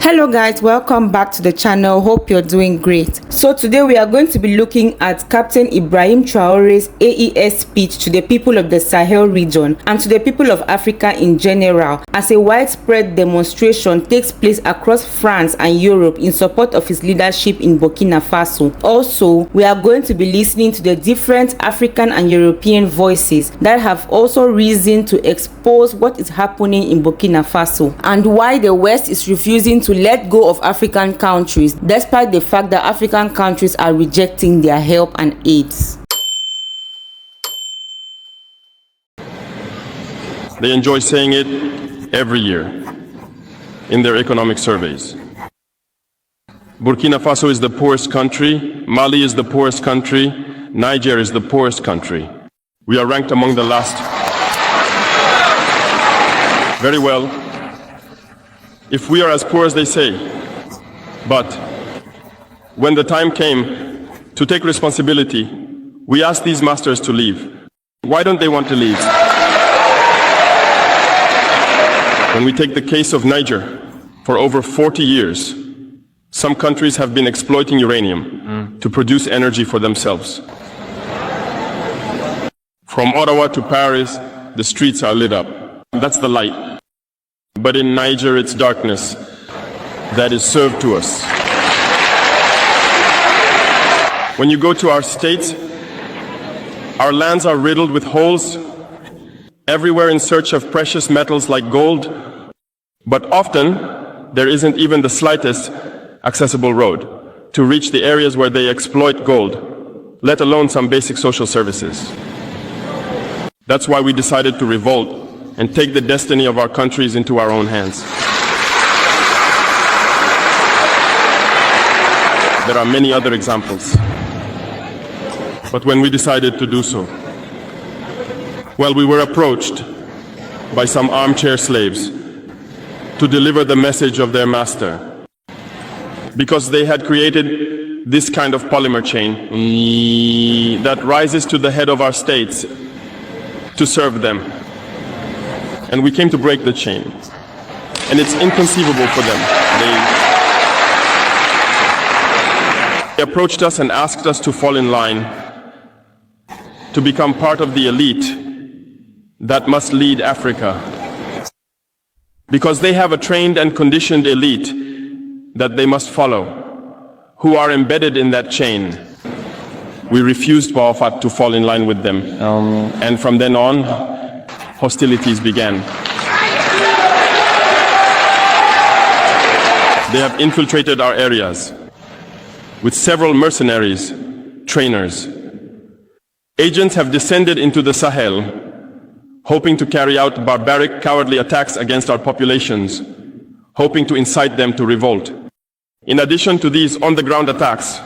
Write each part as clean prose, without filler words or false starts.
Hello guys, welcome back to the channel. Hope you're doing great. So today we are going to be looking at Captain Ibrahim Traore's AES speech to the people of the Sahel region and to the people of Africa in general, as a widespread demonstration takes place across France and Europe in support of his leadership in Burkina Faso. Also, we are going to be listening to the different African and European voices that have also risen to expose what is happening in Burkina Faso and why the West is refusing to let go of African countries, despite the fact that African countries are rejecting their help and aids. They enjoy saying it every year in their economic surveys. Burkina Faso is the poorest country, Mali is the poorest country, Niger is the poorest country. We are ranked among the last. Very well. If we are as poor as they say, but when the time came to take responsibility, we asked these masters to leave. Why don't they want to leave? When we take the case of Niger, for over 40 years, some countries have been exploiting uranium to produce energy for themselves. From Ottawa to Paris, the streets are lit up. That's the light. But in Niger, it's darkness that is served to us. When you go to our states, our lands are riddled with holes, everywhere in search of precious metals like gold, but often there isn't even the slightest accessible road to reach the areas where they exploit gold, let alone some basic social services. That's why we decided to revolt and take the destiny of our countries into our own hands. There are many other examples. But when we decided to do so, well, we were approached by some armchair slaves to deliver the message of their master, because they had created this kind of polymer chain that rises to the head of our states to serve them. And we came to break the chain. And it's inconceivable for them. They approached us and asked us to fall in line, to become part of the elite that must lead Africa. Because they have a trained and conditioned elite that they must follow, who are embedded in that chain. We refused to fall in line with them. And from then on, hostilities began. They have infiltrated our areas with several mercenaries, trainers. Agents have descended into the Sahel, hoping to carry out barbaric, cowardly attacks against our populations, hoping to incite them to revolt. In addition to these on-the-ground attacks,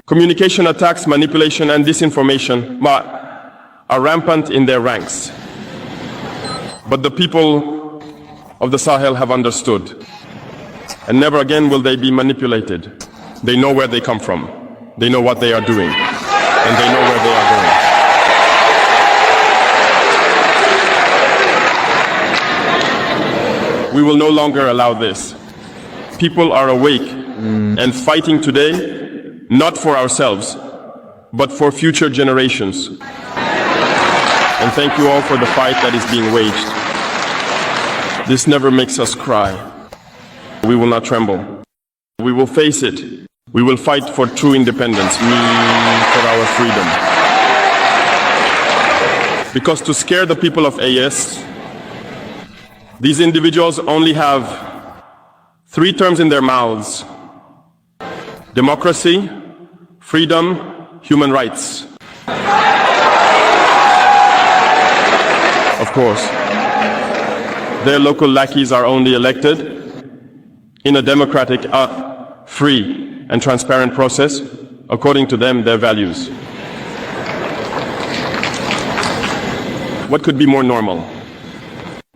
communication attacks, manipulation, and disinformation are rampant in their ranks. But the people of the Sahel have understood, and never again will they be manipulated. They know where they come from, they know what they are doing, and they know where they are going. We will no longer allow this. People are awake and fighting today, not for ourselves, but for future generations. And thank you all for the fight that is being waged. This never makes us cry. We will not tremble. We will face it. We will fight for true independence, for our freedom. Because to scare the people of AES, these individuals only have 3 terms in their mouths: democracy, freedom, human rights. Of course, their local lackeys are only elected in a democratic, free and transparent process, according to them, their values. What could be more normal?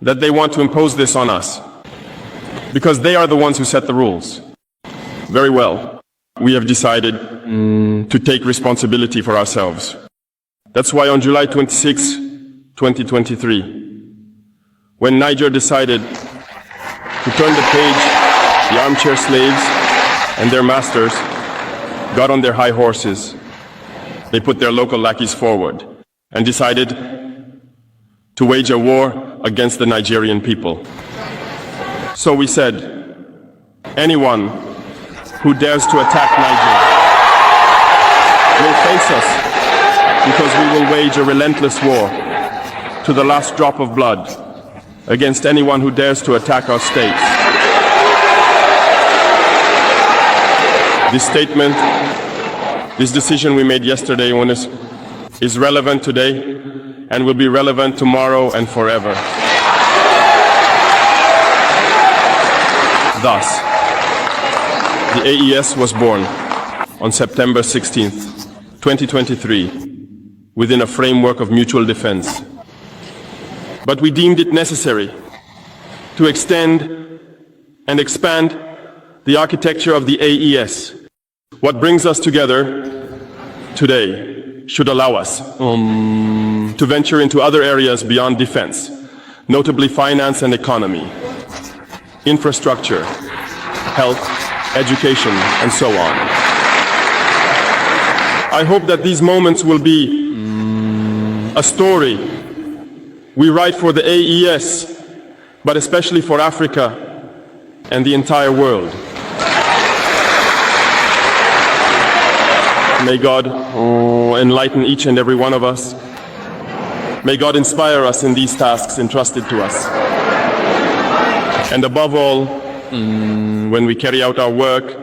That they want to impose this on us, because they are the ones who set the rules. Very well, we have decided to take responsibility for ourselves. That's why on July 26, 2023, when Niger decided to turn the page The armchair slaves and their masters got on their high horses. They put their local lackeys forward and decided to wage a war against the Nigerian people. So we said, anyone who dares to attack Niger will face us, because we will wage a relentless war to the last drop of blood against anyone who dares to attack our states. This statement, this decision we made yesterday is relevant today and will be relevant tomorrow and forever. Thus, the AES was born on September 16th, 2023, within a framework of mutual defense. But we deemed it necessary to extend and expand the architecture of the AES. What brings us together today should allow us to venture into other areas beyond defense, notably finance and economy, infrastructure, health, education, and so on. I hope that these moments will be a story we write for the AES, but especially for Africa and the entire world. May God enlighten each and every one of us. May God inspire us in these tasks entrusted to us. And above all, when we carry out our work,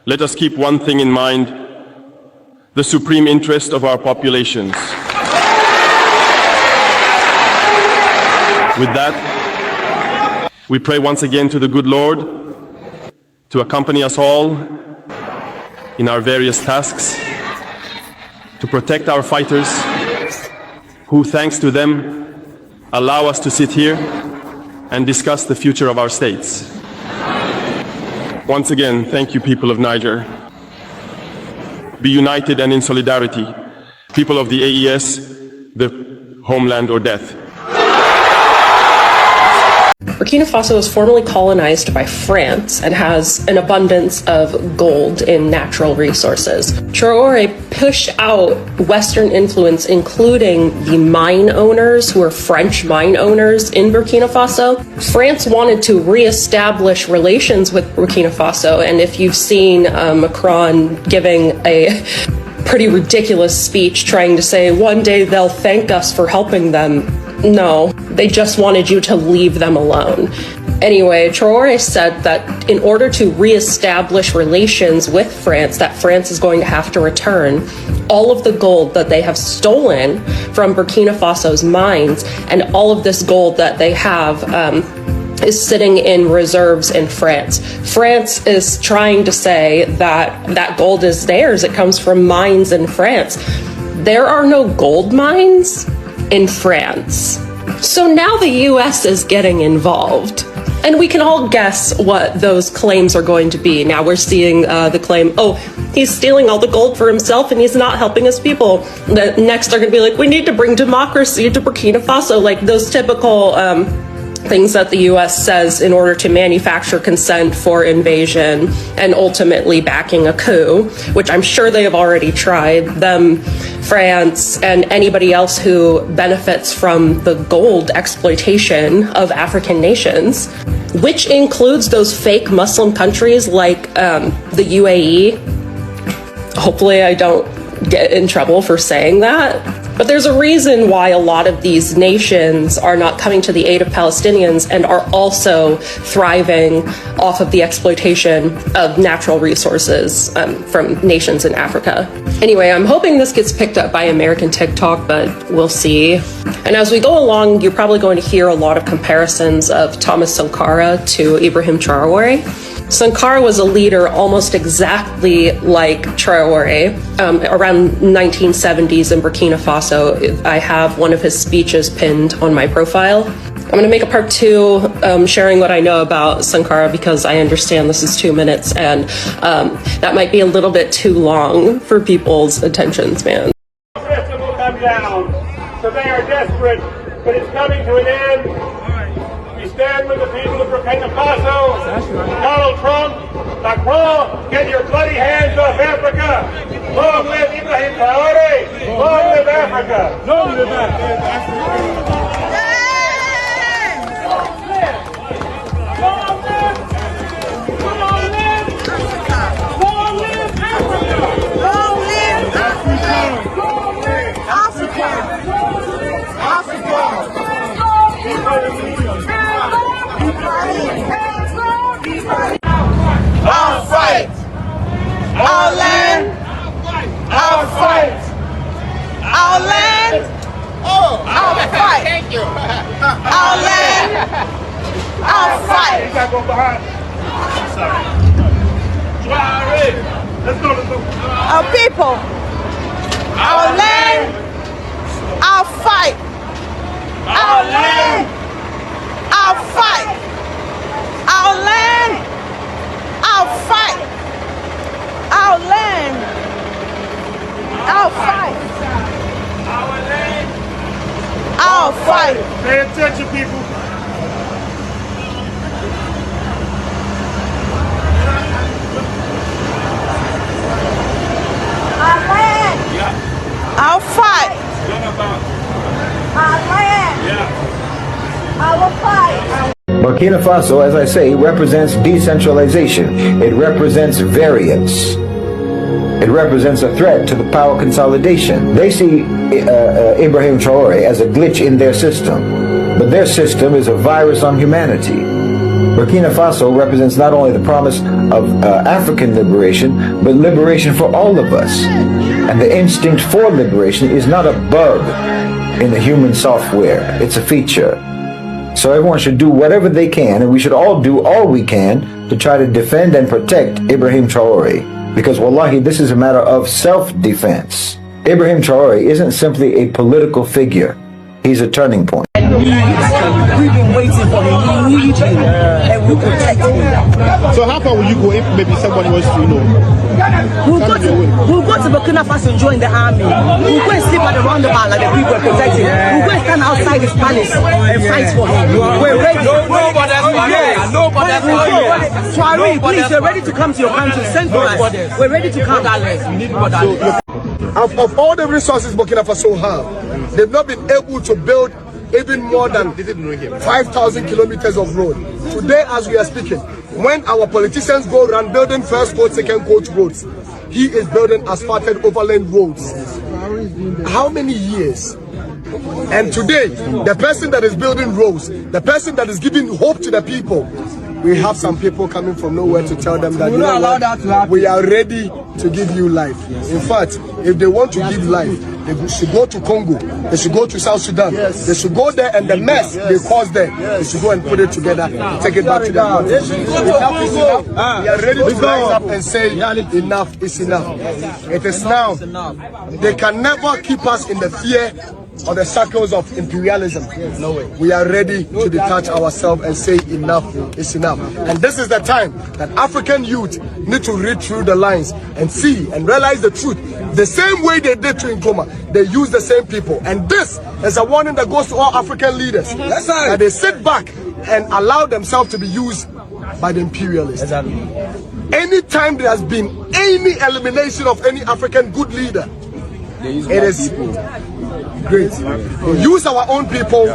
let us keep one thing in mind: the supreme interest of our populations. With that, we pray once again to the good Lord to accompany us all in our various tasks, to protect our fighters, who, thanks to them, allow us to sit here and discuss the future of our states. Once again, thank you, people of Niger. Be united and in solidarity. People of the AES, the homeland or death. Burkina Faso was formerly colonized by France and has an abundance of gold in natural resources. Traoré pushed out Western influence, including the mine owners, who are French mine owners in Burkina Faso. France wanted to reestablish relations with Burkina Faso, and if you've seen Macron giving a pretty ridiculous speech trying to say one day they'll thank us for helping them, no, they just wanted you to leave them alone. Anyway, Traoré said that in order to reestablish relations with France, that France is going to have to return all of the gold that they have stolen from Burkina Faso's mines, and all of this gold that they have is sitting in reserves in France. France is trying to say that that gold is theirs. It comes from mines in France. There are no gold mines in France. So now the US is getting involved. And we can all guess what those claims are going to be. Now we're seeing the claim, oh, he's stealing all the gold for himself and he's not helping his people. Next they're going to be like, we need to bring democracy to Burkina Faso, like those typical things that the US says in order to manufacture consent for invasion and ultimately backing a coup, which I'm sure they have already tried. Them, France, and anybody else who benefits from the gold exploitation of African nations, which includes those fake Muslim countries like the UAE. Hopefully I don't get in trouble for saying that. But there's a reason why a lot of these nations are not coming to the aid of Palestinians and are also thriving off of the exploitation of natural resources from nations in Africa. Anyway, I'm hoping this gets picked up by American TikTok, but we'll see. And as we go along, you're probably going to hear a lot of comparisons of Thomas Sankara to Ibrahim Traore. Sankara was a leader almost exactly like Traoré around 1970s in Burkina Faso. I have one of his speeches pinned on my profile. I'm going to make a part 2 sharing what I know about Sankara, because I understand this is 2 minutes and that might be a little bit too long for people's attention span. The system will come down, so they are desperate, but it's coming to an end. We stand with the people of Burkina Faso. Donald Trump our land, our fight. Our land, our fight. Thank you. Our land, our fight. You gotta go behind. I'm sorry. Let's go. Our people, our land, our fight. Our land, our fight. Our land, our fight. Our land, our fight. Our land, our fight. Pay attention, people. Our land, our fight. Our land, our fight. Burkina Faso, as I say, represents decentralization. It represents variance. It represents a threat to the power consolidation. They see Ibrahim Traore as a glitch in their system, but their system is a virus on humanity. Burkina Faso represents not only the promise of African liberation, but liberation for all of us. And the instinct for liberation is not a bug in the human software, it's a feature. So everyone should do whatever they can, and we should all do all we can to try to defend and protect Ibrahim Traore. Because wallahi, this is a matter of self-defense. Ibrahim Traore isn't simply a political figure. He's a turning point. We've been waiting for him. We need him, and we'll protect him. So how far will you go if maybe somebody wants to, We'll go to Burkina Faso and join the army. We'll go and sleep at the roundabout like the people are protecting. We'll go and stand outside his palace and fight for him. We're ready. Traore, please, we're ready to come to your country. Send for us. We're ready to come. Of all the resources Burkina Faso have, they've not been able to build even more than 5,000 kilometers of road. Today, as we are speaking, when our politicians go around building first coach, second coach roads, he is building asphalted overland roads. How many years? And today, the person that is building roads, the person that is giving hope to the people, we have some people coming from nowhere to tell them that, we are ready to give you life. In fact, if they want to give life, they should go to Congo, they should go to South Sudan, they should go there, and the mess they caused there, they should go and put it together, take it back to their country. Enough is enough. We are ready to rise up and say enough is enough. It is now. They can never keep us in the fear or the shackles of imperialism. No way. We are ready to detach ourselves and say enough is enough. And this is the time that African youth need to read through the lines and see and realize the truth. The same way they did to Nkrumah, they use the same people. And this is a warning that goes to all African leaders. That they sit back and allow themselves to be used by the imperialists. Anytime there has been any elimination of any African good leader, it is great. We use our own people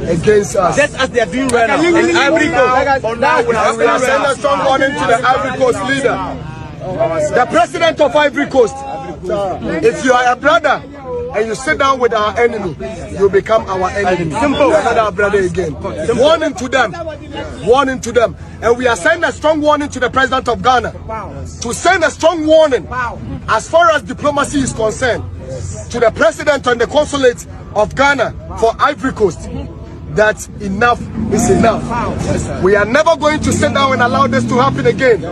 against us. Just as they are doing right now. In Ivory Coast. We are sending a strong warning to the Ivory Coast leader. The president of Ivory Coast. If you are a brother and you sit down with our enemy, you become our enemy. Simple. We are not our brother again. Warning to them. Warning to them. And we are sending a strong warning to the president of Ghana. To send a strong warning as far as diplomacy is concerned to the president and the consulate of Ghana for Ivory Coast, that enough is enough. We are never going to sit down and allow this to happen again.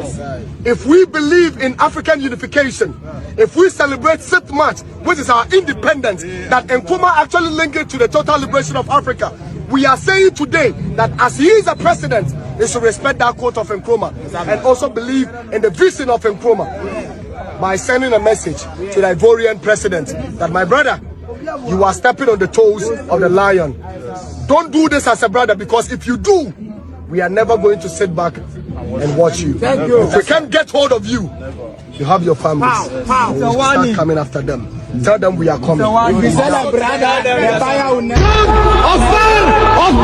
If we believe in African unification, if we celebrate 6th March, which is our independence, that Nkrumah actually linked it to the total liberation of Africa, we are saying today that as he is a president, they should respect that quote of Nkrumah and also believe in the vision of Nkrumah by sending a message to the Ivorian president that, my brother, you are stepping on the toes of the lion. Don't do this as a brother, because if you do, we are never going to sit back and watch you. Thank you. If we can't get hold of you, you have your families. We'll start coming after them. Tell them we are coming. Of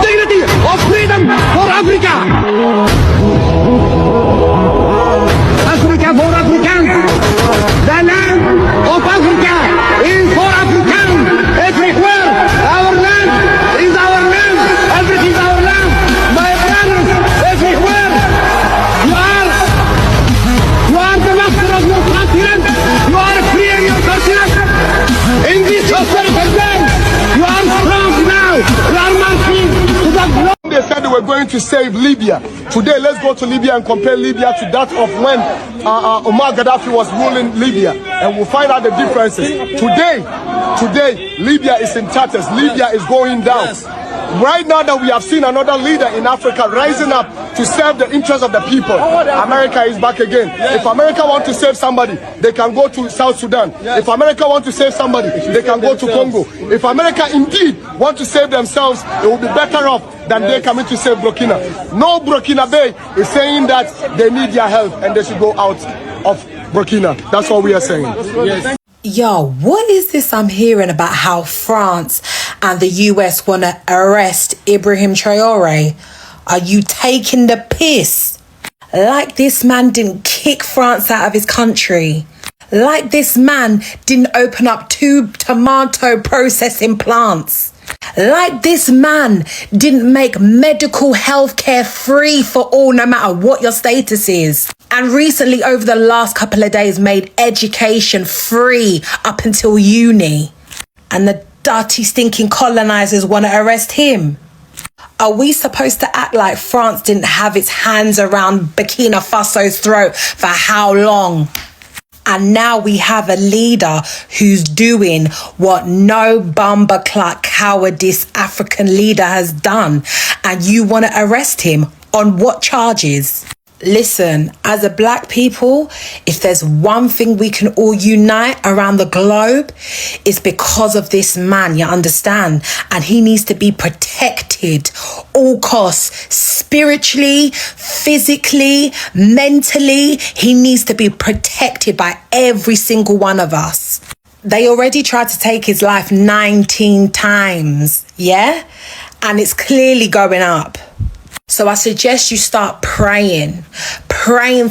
dignity, of freedom for Africa. Africa for Africans. The land of Africa is for Africans. Everywhere, our land is our land. Everything is our land. My brothers, everywhere, you are the master of your country. to save Libya. Today, let's go to Libya and compare Libya to that of when Omar Gaddafi was ruling Libya, and we'll find out the differences. Today, Libya is in tatters. Libya is going down. Yes. Right now that we have seen another leader in Africa rising up to serve the interests of the people, America is back again. Yes. If America wants to save somebody, they can go to South Sudan. Yes. If America wants to save somebody, they can go to Congo. If America indeed want to save themselves, it will be better off than they coming to save Burkina. No Burkina Bay is saying that they need their help and they should go out of Burkina. That's what we are saying. Yes. Yo, what is this I'm hearing about how France and the US want to arrest Ibrahim Traoré? Are you taking the piss? Like this man didn't kick France out of his country. Like this man didn't open up 2 tomato processing plants. Like this man didn't make medical health care free for all, no matter what your status is. And recently, over the last couple of days, made education free up until uni. And the dirty, stinking colonizers want to arrest him. Are we supposed to act like France didn't have its hands around Burkina Faso's throat for how long? And now we have a leader who's doing what no bumperclut cowardice African leader has done. And you want to arrest him on what charges? Listen, as a black people, if there's one thing we can all unite around the globe, it's because of this man, you understand? And he needs to be protected, all costs, spiritually, physically, mentally. He needs to be protected by every single one of us. They already tried to take his life 19 times, yeah? And it's clearly going up. So I suggest you start praying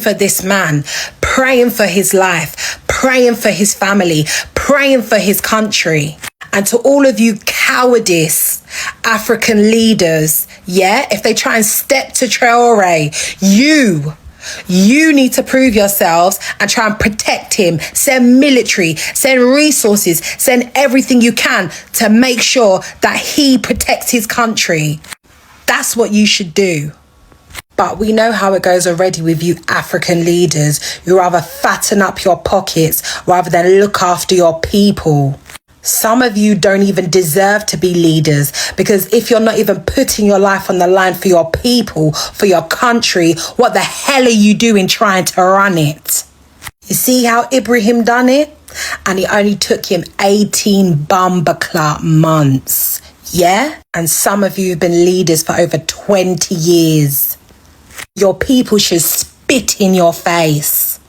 for this man, praying for his life, praying for his family, praying for his country. And to all of you cowardice African leaders, yeah, if they try and step to Traoré, you need to prove yourselves and try and protect him. Send military, send resources, send everything you can to make sure that he protects his country. That's what you should do. But we know how it goes already with you African leaders. You rather fatten up your pockets rather than look after your people. Some of you don't even deserve to be leaders, because if you're not even putting your life on the line for your people, for your country, what the hell are you doing trying to run it? You see how Ibrahim done it? And it only took him 18 bumperclut months. Yeah? And some of you have been leaders for over 20 years. Your people should spit in your face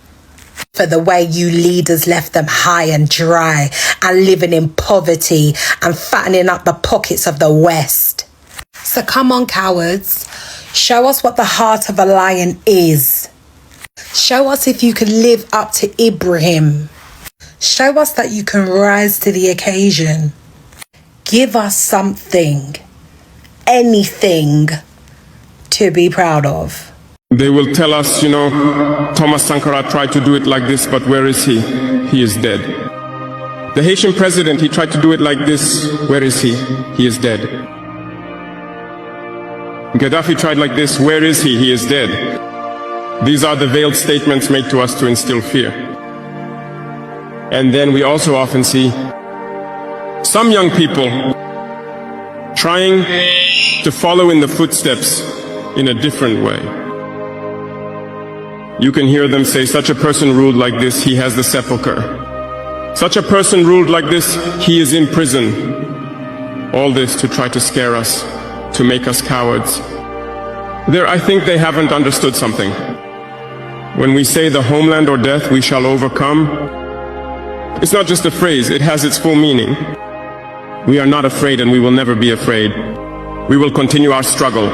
for the way you leaders left them high and dry and living in poverty and fattening up the pockets of the West. So come on, cowards. Show us what the heart of a lion is. Show us if you can live up to Ibrahim. Show us that you can rise to the occasion. Give us something, anything to be proud of. They will tell us, Thomas Sankara tried to do it like this, but where is he? He is dead. The Haitian president, he tried to do it like this. Where is he? He is dead. Gaddafi tried like this. Where is he? He is dead. These are the veiled statements made to us to instill fear. And then we also often see some young people trying to follow in the footsteps in a different way. You can hear them say, such a person ruled like this, he has the sepulchre. Such a person ruled like this, he is in prison. All this to try to scare us, to make us cowards. I think they haven't understood something. When we say the homeland or death, we shall overcome, it's not just a phrase, it has its full meaning. We are not afraid and we will never be afraid. We will continue our struggle.